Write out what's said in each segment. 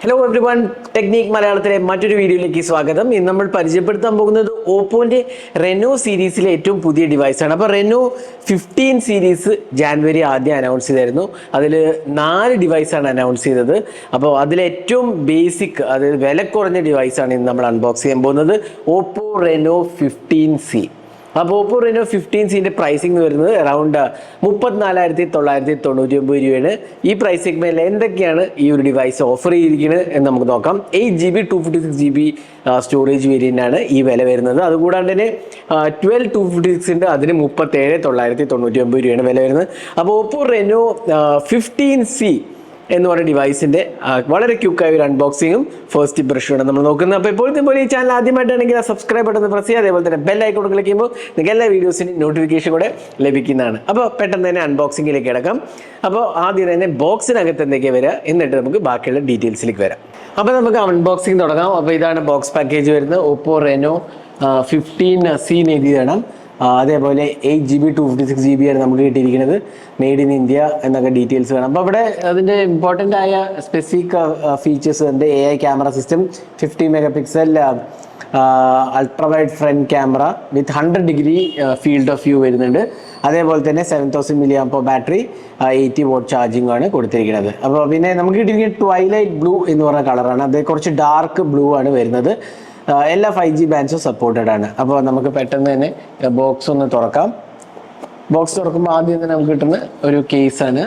Hello every one, technique മലയാളത്തിലെ മറ്റൊരു വീഡിയോയിലേക്ക് സ്വാഗതം. ഇന്ന് നമ്മൾ പരിചയപ്പെടുത്താൻ പോകുന്നത് ഓപ്പോൻ്റെ റെനോ സീരീസിലെ ഏറ്റവും പുതിയ ഡിവൈസാണ്. അപ്പോൾ റെനോ 15 സീരീസ് ജാനുവരി ആദ്യം അനൗൺസ് ചെയ്തായിരുന്നു. അതിൽ 4 ഡിവൈസാണ് അനൗൺസ് ചെയ്തത്. അപ്പോൾ അതിലേറ്റവും ബേസിക്, അതായത് വില കുറഞ്ഞ ഡിവൈസാണ് ഇന്ന് നമ്മൾ അൺബോക്സ് ചെയ്യാൻ പോകുന്നത്, ഓപ്പോ റെനോ 15C. അപ്പോൾ ഓപ്പോ റെനോ 15Cൻ്റെ പ്രൈസിങ് വരുന്നത് അറൗണ്ട് 34,999 രൂപയാണ്. ഈ പ്രൈസ് സെഗ്മെന്റിൽ എന്തൊക്കെയാണ് ഈ ഒരു ഡിവൈസ് ഓഫർ ചെയ്തിരിക്കുന്നത് എന്ന് നമുക്ക് നോക്കാം. 8GB 256GB സ്റ്റോറേജ് വേരിയൻ്റ് ആണ് ഈ വില വരുന്നത്. അതുകൂടാണ്ട് തന്നെ 12 256 ഉണ്ട്, അതിന് 37,999 രൂപയാണ് വില വരുന്നത്. അപ്പോൾ ഓപ്പോ റെനോ 15C എന്ന് പറയുന്ന ഡിവൈസിൻ്റെ വളരെ ക്യുക്കായ ഒരു അൺബോക്സിങ്ങും ഫസ്റ്റ് ഇംപ്രഷനാണ് നമ്മൾ നോക്കുന്നത്. അപ്പോൾ ഇപ്പോഴത്തെ പോലെ ഈ ചാനൽ ആദ്യമായിട്ടാണെങ്കിൽ ആ സബ്സ്ക്രൈബ് ബട്ടൺ പ്രസ് ചെയ്യുക, അതേപോലെ തന്നെ ബെൽ ഐക്കൺ ക്ലിക്ക് ചെയ്യുമ്പോൾ നിങ്ങൾക്ക് എല്ലാ വീഡിയോസിനും നോട്ടിഫിക്കേഷൻ കൂടെ ലഭിക്കുന്നതാണ്. അപ്പോൾ പെട്ടെന്ന് തന്നെ അൺബോക്സിങ്ങിലേക്ക് കിടക്കാം. അപ്പോൾ ആദ്യം തന്നെ ബോക്സിനകത്ത് എന്തൊക്കെയാണ് വരിക, എന്നിട്ട് നമുക്ക് ബാക്കിയുള്ള ഡീറ്റെയിൽസിലേക്ക് വരാം. അപ്പോൾ നമുക്ക് അൺബോക്സിങ് തുടങ്ങാം. അപ്പോൾ ഇതാണ് ബോക്സ് പാക്കേജ് വരുന്നത്. ഓപ്പോ റെനോ 15C എഴുതിയതാണ്. അതേപോലെ 8GB 256GB ആണ് നമുക്ക് കിട്ടിയിരിക്കുന്നത്. മെയ്ഡ് ഇൻ ഇന്ത്യ എന്നൊക്കെ ഡീറ്റെയിൽസ് വേണം. അപ്പോൾ അവിടെ അതിൻ്റെ ഇമ്പോർട്ടൻ്റ് ആയ സ്പെസിഫിക് ഫീച്ചേഴ്സ് ഉണ്ട്. AI camera system, 50 megapixel ultrawide front camera with 100 degree field of view വരുന്നുണ്ട്. അതേപോലെ തന്നെ 7000 mAh ബാറ്ററി, 80 വാട്ട് ചാർജിങ് ആണ് കൊടുത്തിരിക്കുന്നത്. അപ്പോൾ പിന്നെ നമുക്ക് കിട്ടിയിരിക്കുന്നത് ട്വൈലൈറ്റ് ബ്ലൂ എന്ന് പറഞ്ഞ കളറാണ്. അത് കുറച്ച് ഡാർക്ക് ബ്ലൂ ആണ് വരുന്നത്. എല്ലാ 5G ബാൻഡ്സും സപ്പോർട്ടഡ് ആണ്. അപ്പോൾ നമുക്ക് പെട്ടെന്ന് തന്നെ ബോക്സ് ഒന്ന് തുറക്കാം. ബോക്സ് തുറക്കുമ്പോൾ ആദ്യം തന്നെ നമുക്ക് കിട്ടുന്ന ഒരു കേസാണ്,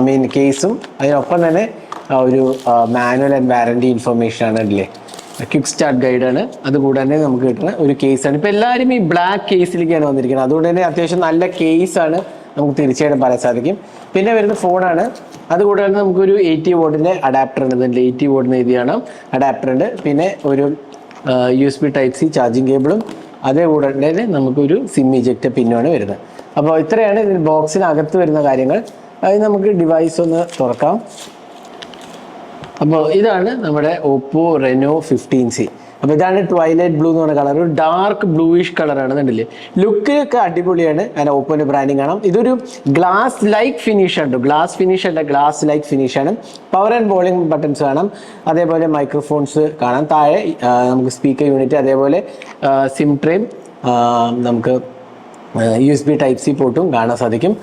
മെയിൻ കേസും അതിനൊപ്പം തന്നെ ഒരു മാനുവൽ ആൻഡ് വാറൻറ്റി ഇൻഫർമേഷൻ ആണ് ഇതിലെ. ക്വിക്ക് സ്റ്റാർട്ട് ഗൈഡാണ്. അതുകൂടാതെ തന്നെ നമുക്ക് കിട്ടുന്ന ഒരു കേസാണ്. ഇപ്പോൾ എല്ലാവരും ഈ ബ്ലാക്ക് കേസിലേക്കാണ് വന്നിരിക്കുന്നത്. അതുകൊണ്ട് തന്നെ അത്യാവശ്യം നല്ല കേസാണ്, നമുക്ക് തീർച്ചയായിട്ടും പറയാൻ സാധിക്കും. പിന്നെ വരുന്ന ഫോണാണ്. അതുകൂടാതെ നമുക്കൊരു 80 വാട്ടിൻ്റെ അഡാപ്റ്റർ ഉണ്ട്. ഇതിൻ്റെ 80 വാട്ടിന് എഴുതിയാണ് അഡാപ്റ്റർ ഉണ്ട്. പിന്നെ ഒരു USB Type-C ചാർജിങ് കേബിളും, അതേകൂടാതെ തന്നെ നമുക്കൊരു സിം ഇജക്റ്റ് പിന്നുമാണ് വരുന്നത്. അപ്പോൾ ഇത്രയാണ് ഇതിൽ ബോക്സിനകത്ത് വരുന്ന കാര്യങ്ങൾ. അത് നമുക്ക് ഡിവൈസ് ഒന്ന് തുറക്കാം. അപ്പോൾ ഇതാണ് നമ്മുടെ ഓപ്പോ റെനോ 15C. അപ്പോൾ ഇതാണ് ട്വൈലൈറ്റ് ബ്ലൂ എന്ന് പറഞ്ഞ കളർ, ഒരു ഡാർക്ക് ബ്ലൂയിഷ് കളറാണ്. കണ്ടില്ലേ, ലുക്കിലൊക്കെ അടിപൊളിയാണ്. അതിന് ഓപ്പോൻ്റെ ബ്രാൻഡിങ് കാണാം. ഇതൊരു ഗ്ലാസ് ലൈക്ക് ഫിനിഷ് ആണ്, ഗ്ലാസ് ഫിനിഷ് അല്ല, ഗ്ലാസ് ലൈക്ക് ഫിനിഷാണ്. പവർ ആൻഡ് വോളിയം ബട്ടൺസ് കാണാം. അതേപോലെ മൈക്രോഫോൺസ് കാണാം. താഴെ നമുക്ക് സ്പീക്കർ യൂണിറ്റ്, അതേപോലെ സിം ട്രേം, നമുക്ക് USB Type-C പോർട്ടും കാണാൻ സാധിക്കും.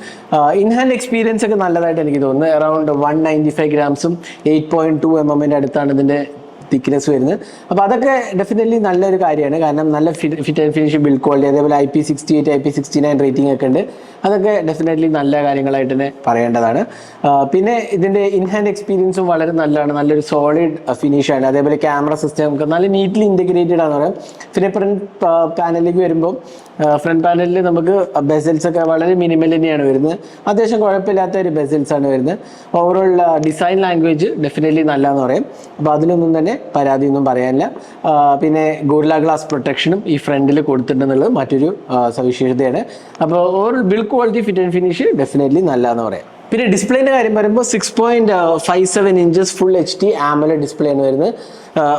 ഇൻഹാൻഡ് എക്സ്പീരിയൻസ് ഒക്കെ നല്ലതായിട്ട് എനിക്ക് തോന്നുന്നു. അറൗണ്ട് 195 ഗ്രാംസും 8.2 mm അടുത്താണ് ഇതിൻ്റെ തിക്നെസ് വരുന്നത്. അപ്പോൾ അതൊക്കെ ഡെഫിനറ്റ്ലി നല്ലൊരു കാര്യമാണ്. കാരണം നല്ല fit and finish build quality, അതേപോലെ IP68 IP69 റേറ്റിംഗ് ഒക്കെ ഉണ്ട്. അതൊക്കെ ഡെഫിനറ്റ്ലി നല്ല കാര്യങ്ങളായിട്ട് തന്നെ പറയേണ്ടതാണ്. പിന്നെ ഇതിൻ്റെ ഇൻഹാൻഡ് എക്സ്പീരിയൻസും വളരെ നല്ലതാണ്. നല്ലൊരു സോളിഡ് ഫിനിഷാണ്. അതേപോലെ ക്യാമറ സിസ്റ്റം നമുക്ക് നല്ല നീറ്റ്ലി ഇൻറ്റഗ്രേറ്റഡ് ആണെന്ന് പറയാം. പിന്നെ ഫ്രണ്ട് പാനലിലേക്ക് വരുമ്പോൾ ഫ്രണ്ട് പാനലിൽ നമുക്ക് ബെസൽസ് ഒക്കെ വളരെ മിനിമൽ തന്നെയാണ് വരുന്നത്. അത്യാവശ്യം കുഴപ്പമില്ലാത്ത ഒരു ബെസൽസ് ആണ് വരുന്നത്. ഓവറോൾ ഡിസൈൻ ലാംഗ്വേജ് ഡെഫിനറ്റ്ലി നല്ലതെന്ന് പറയും. അപ്പോൾ അതിലൊന്നും തന്നെ പരാതിയൊന്നും പറയാനില്ല. പിന്നെ ഗോറില്ല ഗ്ലാസ് പ്രൊട്ടക്ഷനും ഈ ഫ്രണ്ടിൽ കൊടുത്തിട്ടുണ്ടെന്നുള്ളത് മറ്റൊരു സവിശേഷതയാണ്. അപ്പോൾ overall build quality, fit and finish definitely നല്ലതെന്ന് പറയാം. പിന്നെ ഡിസ്പ്ലേൻ്റെ കാര്യം പറയുമ്പോൾ 6.57 inches full HD AMOLED display ആണ് വരുന്നത്.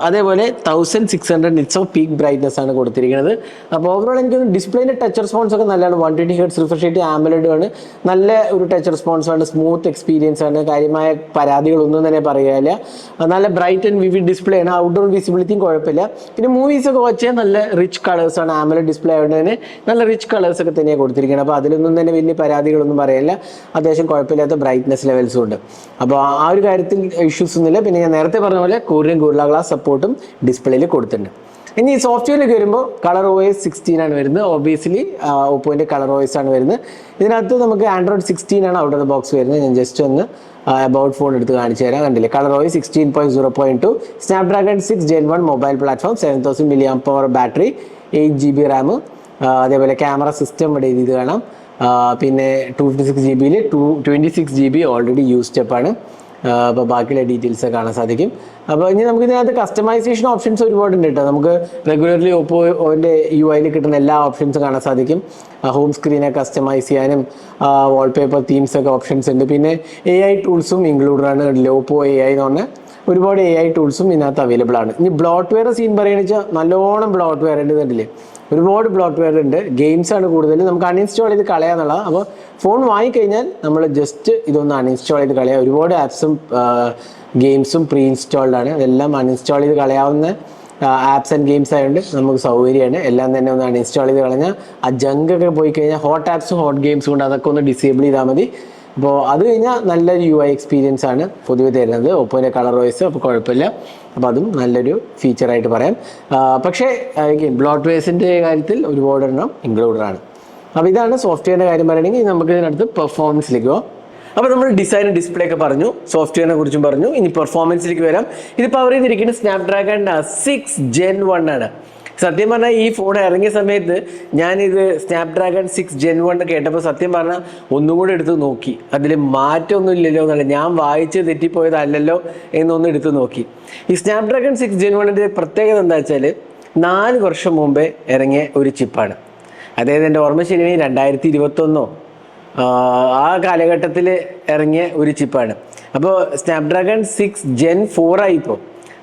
അതേപോലെ 1600 nits ഓഫ് പീക്ക് ബ്രൈറ്റ്നസ് ആണ് കൊടുത്തിരിക്കുന്നത്. അപ്പോൾ ഓവറോൾ എനിക്ക് ഡിസ്പ്ലേൻ്റെ ടച്ച് റെസ്പോൺസ് ഒക്കെ നല്ലതാണ്. 120 Hz റിഫ്രഷ് റേറ്റ് AMOLED ആണ്. നല്ല ഒരു ടച്ച് റെസ്പോൺസ് ആണ്, സ്മൂത്ത് എക്സ്പീരിയൻസ് ആണ്. കാര്യമായ പരാതികളൊന്നും തന്നെ പറയുകയില്ല. നല്ല ബ്രൈറ്റ് ആൻഡ് വിവിഡ് ഡിസ്പ്ലേ ആണ്. ഔട്ട്ഡോർ വിസിബിലിറ്റിയും കുഴപ്പമില്ല. പിന്നെ മൂവീസ് ഒക്കെ വെച്ചാൽ നല്ല റിച്ച് കളേഴ്സ് ആണ്. AMOLED ഡിസ്പ്ലേ ആയതുകൊണ്ട് തന്നെ നല്ല റിച്ച് കളേഴ്സ് ഒക്കെ തന്നെയാണ് കൊടുത്തിരിക്കുന്നത്. അപ്പോൾ അതിലൊന്നും തന്നെ വലിയ പരാതികളൊന്നും പറയില്ല. അത്യാവശ്യം കുഴപ്പമില്ലാത്ത ബ്രൈറ്റ്നസ് ലെവൽസും ഉണ്ട്. അപ്പോൾ ആ ഒരു കാര്യത്തിൽ ഇഷ്യൂസ് ഒന്നുമില്ല. പിന്നെ ഞാൻ നേരത്തെ പറഞ്ഞ പോലെ കൊറിയൻ ഗോറില്ല ഗ്ലാസ് സപ്പോർട്ടും ഡിസ്പ്ലേയിൽ കൊടുത്തിട്ടുണ്ട്. ഇനി സോഫ്റ്റ്വെയറിലേക്ക് വരുമ്പോൾ ColorOS 16 ആണ് വരുന്നത്. ഒബിയസ്ലി ഓപ്പോൻ്റെ ColorOS ആണ് വരുന്നത്. ഇതിനകത്ത് നമുക്ക് Android 16 ആണ് ഔട്ട് ഓഫ് ദ ബോക്സ് വരുന്നത്. ഞാൻ ജസ്റ്റ് ഒന്ന് അബൌട്ട് ഫോൺ എടുത്ത് കാണിച്ചു തരാം. കണ്ടില്ലേ, ColorOS 16.0.2, Snapdragon 6 Gen 1 mobile platform, 7000 mAh battery, 8GB Ram, അതേപോലെ ക്യാമറ സിസ്റ്റം ഇവിടെ ഇത് കാണാം. പിന്നെ 256GB 26GB ഓൾറെഡി യൂസ്ഡ് അപ്പാണ്. അപ്പോൾ ബാക്കിയുള്ള ഡീറ്റെയിൽസ് കാണാൻ സാധിക്കും. അപ്പോൾ ഇനി നമുക്ക് ഇതിനകത്ത് കസ്റ്റമൈസേഷൻ ഓപ്ഷൻസ് ഒരുപാടുണ്ട് കേട്ടോ. നമുക്ക് റെഗുലർലി ഓപ്പോൻ്റെ UI കിട്ടുന്ന എല്ലാ ഓപ്ഷൻസും കാണാൻ സാധിക്കും. ഹോം സ്ക്രീനെ കസ്റ്റമൈസ് ചെയ്യാനും വാൾപേപ്പർ തീംസ് ഒക്കെ ഓപ്ഷൻസ് ഉണ്ട്. പിന്നെ AI ടൂൾസും ഇൻക്ലൂഡഡ് ആണ്. ഓപ്പോ AI എന്ന് പറഞ്ഞാൽ ഒരുപാട് AI ടൂൾസും ഇതിനകത്ത് അവൈലബിൾ ആണ്. ഇനി ബ്ലോട്ട്വെയർ സീൻ പറയുകയാണെന്ന് വെച്ചാൽ നല്ലോണം ബ്ലോട്ട്വെയർ ഉണ്ട്. കണ്ടില്ലേ, ഒരുപാട് ബ്ലോട്ട്വെയർ ഉണ്ട്, ഗെയിംസാണ് കൂടുതലും. നമുക്ക് അൺഇൻസ്റ്റാൾ ചെയ്ത് കളയാന്നുള്ളതാണ്. അപ്പോൾ ഫോൺ വാങ്ങിക്കഴിഞ്ഞാൽ നമ്മൾ ജസ്റ്റ് ഇതൊന്ന് അൺഇൻസ്റ്റാൾ ചെയ്ത് കളയാം. ഒരുപാട് ആപ്സും ഗെയിംസും പ്രീ ഇൻസ്റ്റാൾഡ് ആണ്. അതെല്ലാം അൺഇൻസ്റ്റാൾ ചെയ്ത് കളയാവുന്ന ആപ്സ് ആൻഡ് ഗെയിംസ് ആയതുകൊണ്ട് നമുക്ക് സൗകര്യമാണ്. എല്ലാം തന്നെ ഒന്ന് അൺഇൻസ്റ്റാൾ ചെയ്ത് കളഞ്ഞാൽ ആ ജങ്കൊക്കെ പോയി കഴിഞ്ഞാൽ ഹോട്ട് ആപ്സും ഹോട്ട് ഗെയിംസും കൊണ്ട് അതൊക്കെ ഒന്ന് ഡിസേബിൾ ചെയ്താൽ മതി. അപ്പോൾ അത് കഴിഞ്ഞാൽ നല്ലൊരു UI എക്സ്പീരിയൻസ് ആണ് പൊതുവെ തരുന്നത് ഒപ്പോൻ്റെ കളർ വോയിസ്. അപ്പോൾ കുഴപ്പമില്ല, അപ്പോൾ അതും നല്ലൊരു ഫീച്ചറായിട്ട് പറയാം. പക്ഷേ ബ്ലോട്ട്വെയർസിൻ്റെ കാര്യത്തിൽ ഒരുപാട് എണ്ണം ഇൻക്ലൂഡഡ് ആണ്. അപ്പോൾ ഇതാണ് സോഫ്റ്റ്വെയറിൻ്റെ കാര്യം പറയുകയാണെങ്കിൽ നമുക്ക് ഇതിനടുത്ത് പെർഫോമൻസിലേക്ക് പോകാം. അപ്പോൾ നമ്മൾ ഡിസൈൻ ഡിസ്പ്ലേ ഒക്കെ പറഞ്ഞു, സോഫ്റ്റ്വെയറിനെ കുറിച്ചും പറഞ്ഞു. ഇനി പെർഫോമൻസിലേക്ക് വരാം. ഇത് പവർ ചെയ്തിരിക്കുന്നത് സ്നാപ്ഡ്രാഗൺ 6 Gen 1 ആണ്. സത്യം പറഞ്ഞാൽ ഈ ഫോൺ ഇറങ്ങിയ സമയത്ത് ഞാനിത് സ്നാപ്ഡ്രാഗൺ 6 Gen 1 കേട്ടപ്പോൾ സത്യം പറഞ്ഞാൽ ഒന്നും കൂടെ എടുത്ത് നോക്കി. അതിൽ മാറ്റമൊന്നും ഇല്ലല്ലോ എന്നല്ല, ഞാൻ വായിച്ച് തെറ്റിപ്പോയതല്ലല്ലോ എന്നൊന്ന് എടുത്ത് നോക്കി. ഈ സ്നാപ്ഡ്രാഗൺ 6 Gen 1 പ്രത്യേകത എന്താ വെച്ചാൽ 4 വർഷം മുമ്പേ ഇറങ്ങിയ ഒരു ചിപ്പാണ്. അതായത് എൻ്റെ ഓർമ്മ ശരിയായി 2021 ആ കാലഘട്ടത്തിൽ ഇറങ്ങിയ ഒരു ചിപ്പാണ്. അപ്പോൾ സ്നാപ്ഡ്രാഗൺ 6 Gen 4 ആയി ഇപ്പോൾ.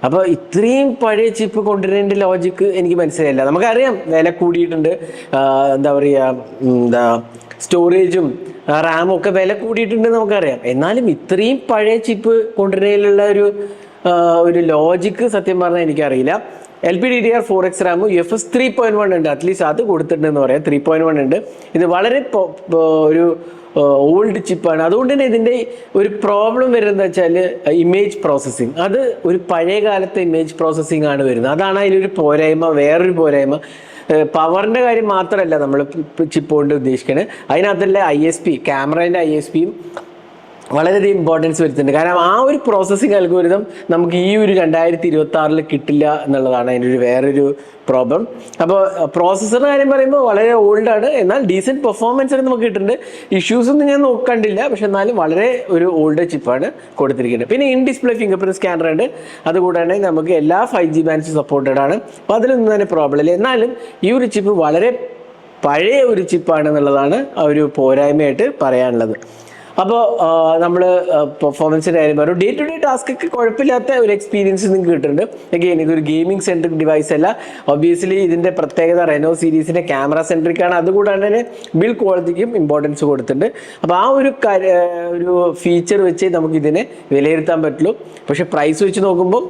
അപ്പോൾ ഇത്രയും പഴയ ചിപ്പ് കൊണ്ടുവരേണ്ട ലോജിക്ക് എനിക്ക് മനസ്സിലായില്ല. നമുക്കറിയാം വില കൂടിയിട്ടുണ്ട്, എന്താ പറയുക, സ്റ്റോറേജും റാമും ഒക്കെ വില കൂടിയിട്ടുണ്ടെന്ന് നമുക്കറിയാം. എന്നാലും ഇത്രയും പഴയ ചിപ്പ് കൊണ്ടുവരുന്നതിലുള്ള ഒരു ലോജിക്ക് സത്യം പറഞ്ഞാൽ എനിക്കറിയില്ല. LPDDR4X റാമും UFS 3.1 ഉണ്ട്, അറ്റ്ലീസ്റ്റ് അത് കൊടുത്തിട്ടുണ്ടെന്ന് പറയാം. 3.1 ഉണ്ട്. ഇത് വളരെ ഒരു ഓൾഡ് ചിപ്പാണ്. അതുകൊണ്ട് തന്നെ ഇതിൻ്റെ ഒരു പ്രോബ്ലം വരുന്നത് വെച്ചാൽ ഇമേജ് പ്രോസസ്സിങ്. അത് ഒരു പഴയ കാലത്തെ ഇമേജ് പ്രോസസ്സിങ് ആണ് വരുന്നത്. അതാണ് അതിലൊരു പോരായ്മ. വേറൊരു പോരായ്മ പവറിൻ്റെ കാര്യം മാത്രമല്ല നമ്മൾ ചിപ്പ് കൊണ്ട് ഉദ്ദേശിക്കുന്നത്. അതിനകത്തുള്ള ISP, ക്യാമറേൻ്റെ ISPയും വളരെയധികം ഇമ്പോർട്ടൻസ് വരുത്തുന്നുണ്ട്. കാരണം ആ ഒരു പ്രോസസ്സിങ് അൽഗോരിതം നമുക്ക് ഈ ഒരു 2026 കിട്ടില്ല എന്നുള്ളതാണ് അതിൻ്റെ വേറൊരു പ്രോബ്ലം. അപ്പോൾ പ്രോസസ്സറിൻ്റെ കാര്യം പറയുമ്പോൾ വളരെ ഓൾഡാണ്, എന്നാൽ ഡീസൻറ്റ് പെർഫോമൻസ് ഒക്കെ നമുക്ക് കിട്ടുന്നുണ്ട്. ഇഷ്യൂസൊന്നും ഞാൻ നോക്കണ്ടില്ല, പക്ഷെ എന്നാലും വളരെ ഒരു ഓൾഡ് ചിപ്പാണ് കൊടുത്തിരിക്കുന്നത്. പിന്നെ in display finger print scanner ഉണ്ട്. അതുകൂടാതെ നമുക്ക് എല്ലാ 5G ബാൻഡ്സും സപ്പോർട്ടഡ് ആണ്. അപ്പോൾ അതിലൊന്നും തന്നെ പ്രോബ്ലം ഇല്ല. എന്നാലും ഈ ഒരു ചിപ്പ് വളരെ പഴയ ഒരു ചിപ്പാണെന്നുള്ളതാണ് ആ ഒരു പോരായ്മയായിട്ട് പറയാനുള്ളത്. അപ്പോൾ നമ്മൾ പെർഫോമൻസിൻ്റെ കാര്യം പറഞ്ഞു. ഡേ ടു ഡേ ടാസ്ക് ഒക്കെ കുഴപ്പമില്ലാത്ത ഒരു എക്സ്പീരിയൻസ് നിങ്ങൾക്ക് കിട്ടുന്നുണ്ട്. അഗെയിൻ ഇതൊരു ഗെയിമിംഗ് സെൻട്രിക് ഡിവൈസ് അല്ല. ഒബ്വിയസ്ലി ഇതിൻ്റെ പ്രത്യേകത റെനോ സീരീസിൻ്റെ ക്യാമറ സെൻട്രിക് ആണ്. അതുകൂടാതെ തന്നെ ബിൽഡ് ക്വാളിറ്റിക്കും ഇമ്പോർട്ടൻസ് കൊടുത്തിട്ടുണ്ട്. അപ്പോൾ ആ ഒരു ഫീച്ചർ വെച്ച് നമുക്ക് ഇതിനെ വിലയിരുത്താൻ പറ്റുള്ളൂ. പക്ഷേ പ്രൈസ് വെച്ച് നോക്കുമ്പോൾ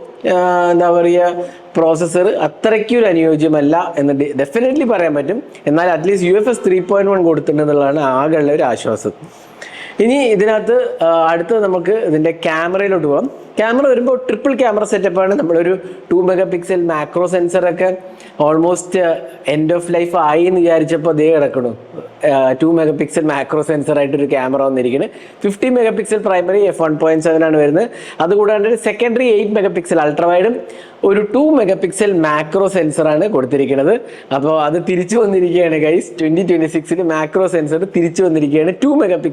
എന്താ പറയുക, പ്രോസസ്സർ അത്രയ്ക്കും ഒരു അനുയോജ്യമല്ല എന്ന് ഡെഫിനറ്റ്ലി പറയാൻ പറ്റും. എന്നാൽ അറ്റ്ലീസ്റ്റ് UFS 3.1 കൊടുത്തിട്ടുണ്ടെന്നുള്ളതാണ് ആകെയുള്ള ഒരു ആശ്വാസം. ഇനി ഇതിനകത്ത് അടുത്ത് നമുക്ക് ഇതിൻ്റെ ക്യാമറയിലോട്ട് പോകാം. ക്യാമറ വരുമ്പോൾ ട്രിപ്പിൾ ക്യാമറ സെറ്റപ്പാണ്. നമ്മളൊരു 2 MP മാക്രോ സെൻസറൊക്കെ ഓൾമോസ്റ്റ് എൻഡ് ഓഫ് ലൈഫ് ആയി എന്ന് വിചാരിച്ചപ്പോൾ അതേ കിടക്കണു. 2 MP മാക്രോ സെൻസറായിട്ടൊരു ക്യാമറ വന്നിരിക്കുന്നത്. 50 MP പ്രൈമറി, f1.7 ആണ് വരുന്നത്. അതുകൂടാണ്ട് സെക്കൻഡറി 8 MP അൾട്രാവൈഡും ഒരു 2 MP മാക്രോ സെൻസറാണ് കൊടുത്തിരിക്കുന്നത്. അപ്പോൾ അത് തിരിച്ചു വന്നിരിക്കുകയാണ് ഗൈസ്. 2026 മാക്രോ സെൻസർ തിരിച്ചു വന്നിരിക്കുകയാണ്, 2 MP.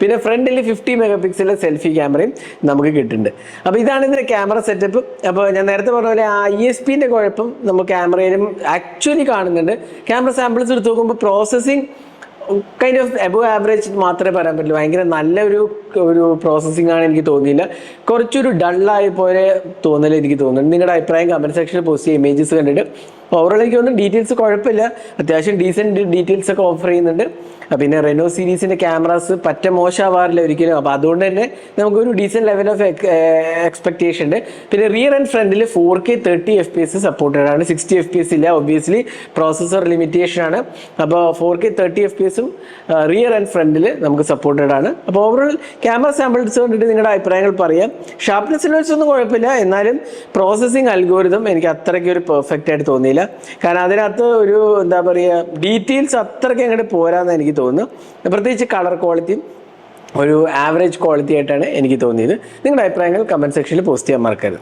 പിന്നെ ഫ്രണ്ടിൽ 50 MP സെൽഫി ക്യാമറയും നമുക്ക് കിട്ടുന്നുണ്ട്. അപ്പോൾ ഇതാണ് ഇതിൻ്റെ ക്യാമറ സെറ്റപ്പ്. അപ്പോൾ ഞാൻ നേരത്തെ പറഞ്ഞ പോലെ ISPൻ്റെ കുഴപ്പം നമുക്ക് ക്യാമറയിലും ആക്ച്വലി കാണുന്നുണ്ട്. ക്യാമറ സാമ്പിൾസ് എടുത്ത് നോക്കുമ്പോൾ processing kind of above average മാത്രമേ പറയാൻ പറ്റുള്ളൂ. ഭയങ്കര നല്ലൊരു പ്രോസസ്സിംഗ് ആണ് എനിക്ക് തോന്നിയില്ല. കുറച്ചൊരു ഡള്ളായി പോലെ തോന്നൽ എനിക്ക് തോന്നുന്നുണ്ട്. നിങ്ങളുടെ അഭിപ്രായം കമൻറ്റ് സെക്ഷനിൽ പോസ്റ്റ് ചെയ്യുക. ഇമേജസ് കണ്ടിട്ട് ഓവറോൾ എനിക്ക് തോന്നുന്നു ഡീറ്റെയിൽസ് കുഴപ്പമില്ല, അത്യാവശ്യം ഡീസൻറ്റ് ഡീറ്റെയിൽസ് ഒക്കെ ഓഫർ ചെയ്യുന്നുണ്ട്. പിന്നെ റെനോ സീരീസിൻ്റെ ക്യാമറാസ് പറ്റ മോശമാവാറില്ല ഒരിക്കലും. അപ്പോൾ അതുകൊണ്ട് തന്നെ നമുക്കൊരു ഡീസൻറ്റ് ലെവൽ ഓഫ് എക്സ്പെക്ടേഷൻ ഉണ്ട്. പിന്നെ റിയർ ആൻഡ് ഫ്രണ്ടിൽ 4K 30 FPS സപ്പോർട്ടഡ് ആണ്, 60 FPS ഇല്ല. ഒബ്വിയസ്ലി പ്രോസസ്സർ ലിമിറ്റേഷൻ ആണ്. അപ്പോൾ 4K 30 FPS റിയർ ആൻഡ് ഫ്രണ്ടിൽ നമുക്ക് സപ്പോർട്ടഡ് ആണ്. അപ്പോൾ ഓവറോൾ ക്യാമറ സാമ്പിൾസ് കണ്ടിട്ട് നിങ്ങളുടെ അഭിപ്രായങ്ങൾ പറയാം. ഷാർപ്നെസ്സിനെ വെച്ചൊന്നും കുഴപ്പമില്ല, എന്നാലും പ്രോസസ്സിങ് അൽഗോരിതം എനിക്ക് അത്രയ്ക്ക് ഒരു പെർഫെക്റ്റ് ആയിട്ട് തോന്നിയില്ല. കാരണം അതിനകത്ത് ഒരു എന്താ പറയുക, ഡീറ്റെയിൽസ് അത്രയ്ക്ക് അങ്ങോട്ട് പോരാന്ന് എനിക്ക് തോന്നുന്നു. പ്രത്യേകിച്ച് കളർ ക്വാളിറ്റിയും ഒരു ആവറേജ് ക്വാളിറ്റി ആയിട്ടാണ് എനിക്ക് തോന്നിയത്. നിങ്ങളുടെ അഭിപ്രായങ്ങൾ കമൻറ്റ് സെക്ഷനിൽ പോസ്റ്റ് ചെയ്യാൻ മറക്കരുത്.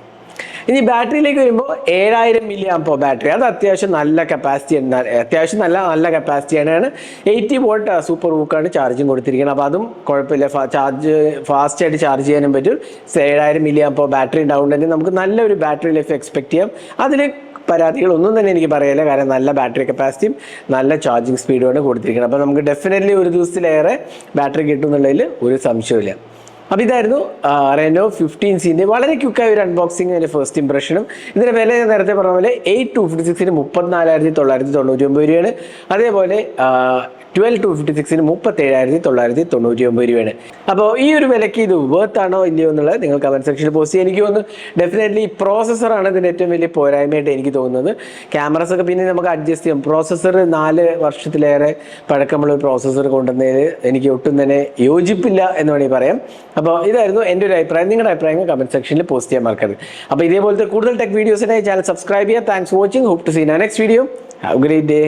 ഇനി ബാറ്ററിയിലേക്ക് വരുമ്പോൾ 7000 mAh ബാറ്ററി, അത് അത്യാവശ്യം നല്ല കപ്പാസിറ്റി, അത്യാവശ്യം നല്ല കപ്പാസിറ്റിയാണ്. 80 watt സൂപ്പർ ഹൂക്കാണ് ചാർജിങ് കൊടുത്തിരിക്കുന്നത്. അപ്പോൾ അതും കുഴപ്പമില്ല, ഫാസ്റ്റായിട്ട് ചാർജ് ചെയ്യാനും പറ്റും. 7000 mAh ബാറ്ററി ഉണ്ടാവുന്നുണ്ടെങ്കിൽ നമുക്ക് നല്ലൊരു ബാറ്ററി ലൈഫ് എക്സ്പെക്ട് ചെയ്യാം. അതിൽ പരാതികളൊന്നും തന്നെ എനിക്ക് പറയാനില്ല, കാരണം നല്ല ബാറ്ററി കപ്പാസിറ്റിയും നല്ല ചാർജിങ് സ്പീഡുമാണ് കൊടുത്തിരിക്കുന്നത്. അപ്പോൾ നമുക്ക് ഡെഫിനറ്റ്ലി ഒരു ദിവസത്തിലേറെ ബാറ്ററി കിട്ടും എന്നുള്ളതിൽ ഒരു സംശയമില്ല. അപ്പോൾ ഇതായിരുന്നു റെനോ 15C വളരെ ക്വിക്കായ ഒരു അൺബോക്സിംഗ് അതിൻ്റെ ഫസ്റ്റ് ഇംപ്രഷനും. ഇതിൻ്റെ വില നേരത്തെ പറഞ്ഞ പോലെ 8256 34,999 രൂപയാണ്. അതേപോലെ 12256 37,999 രൂപയാണ്. അപ്പോൾ ഈ ഒരു വിലയ്ക്ക് ഇത് വർത്ത് ആണോ ഇല്ലയോ എന്നുള്ളത് നിങ്ങൾ കമൻറ്റ് സെക്ഷനിൽ പോസ്റ്റ് ചെയ്യുക. എനിക്ക് തോന്നുന്നു ഡെഫിനറ്റ്ലി പ്രോസസ്സറാണ് ഇതിൻ്റെ ഏറ്റവും വലിയ പോരായ്മയായിട്ട് എനിക്ക് തോന്നുന്നത്. ക്യാമറസ് ഒക്കെ പിന്നെ നമുക്ക് അഡ്ജസ്റ്റ് ചെയ്യാം. പ്രോസസ്സർ 4 വർഷത്തിലേറെ പഴക്കമുള്ള ഒരു പ്രോസസ്സർ കൊണ്ടുവന്നതിൽ എനിക്ക് ഒട്ടും തന്നെ യോജിപ്പില്ല എന്ന് വേണമെങ്കിൽ പറയാം. അപ്പോൾ ഇതായിരുന്നു എൻ്റെ ഒരു അഭിപ്രായം. നിങ്ങളുടെ അഭിപ്രായങ്ങൾ കമൻറ്റ് സെക്ഷനിൽ പോസ്റ്റ് ചെയ്യാൻ മറക്കരുത്. അപ്പോൾ ഇതേപോലത്തെ കൂടുതൽ ടെക് വീഡിയോസിനായി ചാനൽ സബ്സ്ക്രൈബ് ചെയ്യുക. Thanks for watching. Hope to see in next video. Have a great day.